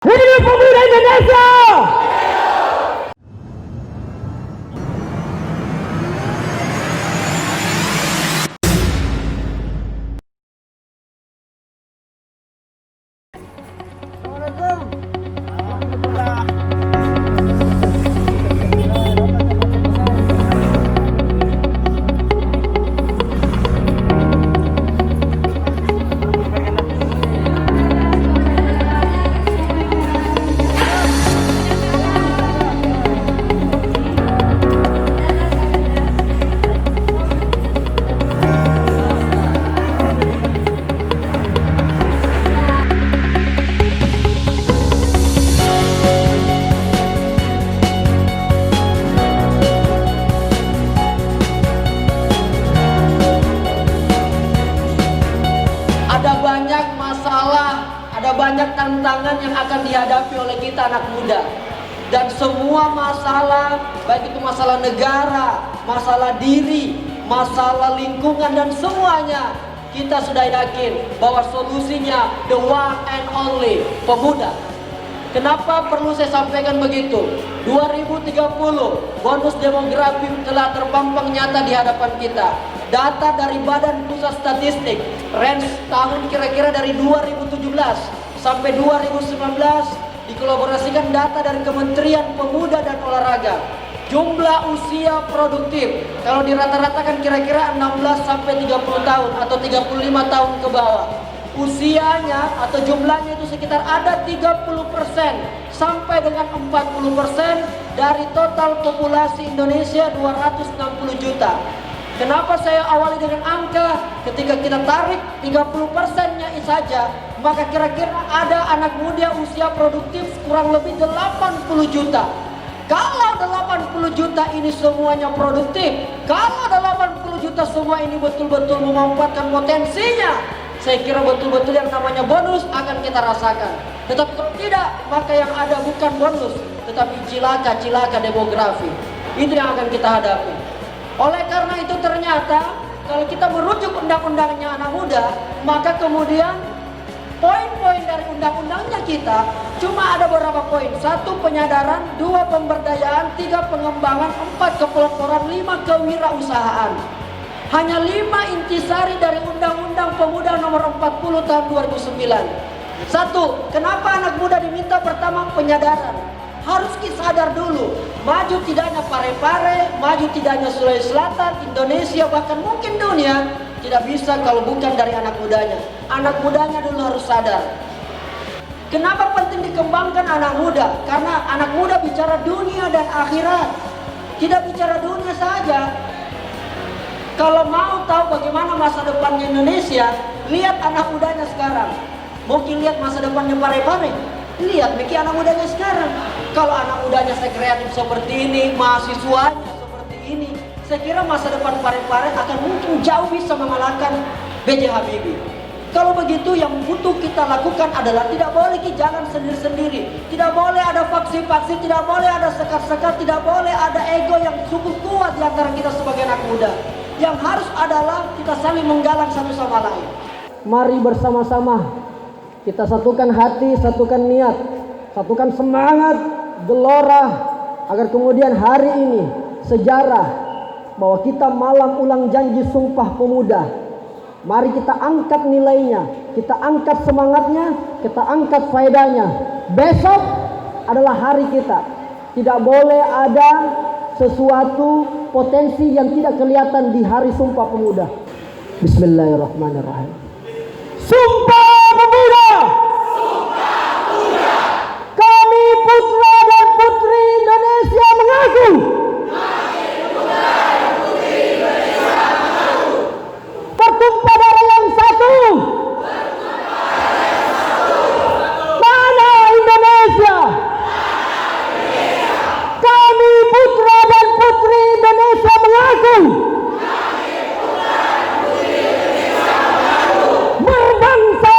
Hidup pemuda Indonesia! Ada banyak masalah, ada banyak tantangan yang akan dihadapi oleh kita anak muda. Dan semua masalah, baik itu masalah negara, masalah diri, masalah lingkungan, dan semuanya kita sudah yakin bahwa solusinya the one and only, pemuda. Kenapa perlu saya sampaikan begitu? 2030 bonus demografi telah terpampang nyata di hadapan kita. Data dari Badan Pusat Statistik range tahun kira-kira dari 2017 sampai 2019 dikolaborasikan data dari Kementerian Pemuda dan Olahraga. Jumlah usia produktif kalau dirata-ratakan kira-kira 16 sampai 30 tahun atau 35 tahun ke bawah. Usianya atau jumlahnya itu sekitar ada 30% sampai dengan 40% dari total populasi Indonesia 260 juta. Kenapa saya awali dengan angka? Ketika kita tarik 30%-nya saja, maka kira-kira ada anak muda usia produktif kurang lebih 80 juta. Kalau 80 juta ini semuanya produktif, kalau 80 juta semua ini betul-betul memanfaatkan potensinya, saya kira betul-betul yang namanya bonus akan kita rasakan. Tetapi kalau tidak, maka yang ada bukan bonus, tetapi cilaka-cilaka demografi. Itu yang akan kita hadapi. Oleh karena itu ternyata kalau kita merujuk undang-undangnya anak muda, maka kemudian poin-poin dari undang-undangnya kita cuma ada beberapa poin. 1. Penyadaran, 2. Pemberdayaan, 3. Pengembangan, 4. Kepeloporan, 5. Kewirausahaan. Hanya 5 intisari dari Undang-Undang Pemuda Nomor 40 Tahun 2009. 1. Kenapa anak muda diminta? Pertama, penyadaran. Harus kita sadar dulu, maju tidaknya Parepare, maju tidaknya Sulawesi Selatan, Indonesia, bahkan mungkin dunia tidak bisa kalau bukan dari anak mudanya. Anak mudanya dulu harus sadar. Kenapa penting dikembangkan anak muda? Karena anak muda bicara dunia dan akhirat, tidak bicara dunia saja. Kalau mau tahu bagaimana masa depannya Indonesia, lihat anak mudanya sekarang. Mungkin lihat masa depannya Parepare, lihat Miki anak mudanya sekarang. Kalau anak mudanya saya kreatif seperti ini, mahasiswanya seperti ini, saya kira masa depan Parepare akan mungkin jauh bisa mengalahkan B.J. Habibie. Kalau begitu yang butuh kita lakukan adalah tidak boleh kita jalan sendiri-sendiri, tidak boleh ada faksi-faksi, tidak boleh ada sekat-sekat, tidak boleh ada ego yang cukup kuat di antara kita sebagai anak muda. Yang harus adalah kita saling menggalang satu sama lain. Mari bersama-sama kita satukan hati, satukan niat, satukan semangat, gelora, agar kemudian hari ini sejarah bahwa kita malam ulang janji Sumpah Pemuda. Mari kita angkat nilainya, kita angkat semangatnya, kita angkat faedahnya. Besok adalah hari kita. Tidak boleh ada sesuatu potensi yang tidak kelihatan di hari Sumpah Pemuda. Bismillahirrahmanirrahim. Sumpah Pemuda! Sumpah Pemuda! Kami putra dan putri Indonesia mengaku. Kami putra dan putri Indonesia mengaku. Bertumpah darah yang satu. Mana Indonesia? Kami putra dan putri Indonesia mengaku. Kami putra dan putri Indonesia mengaku. Berbangsa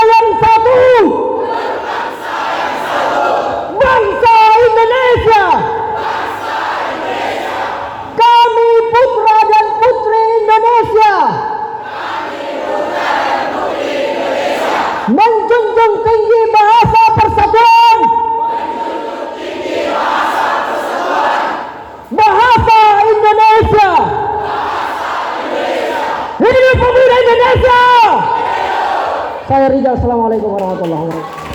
Saya Rizal, assalamualaikum warahmatullahi wabarakatuh.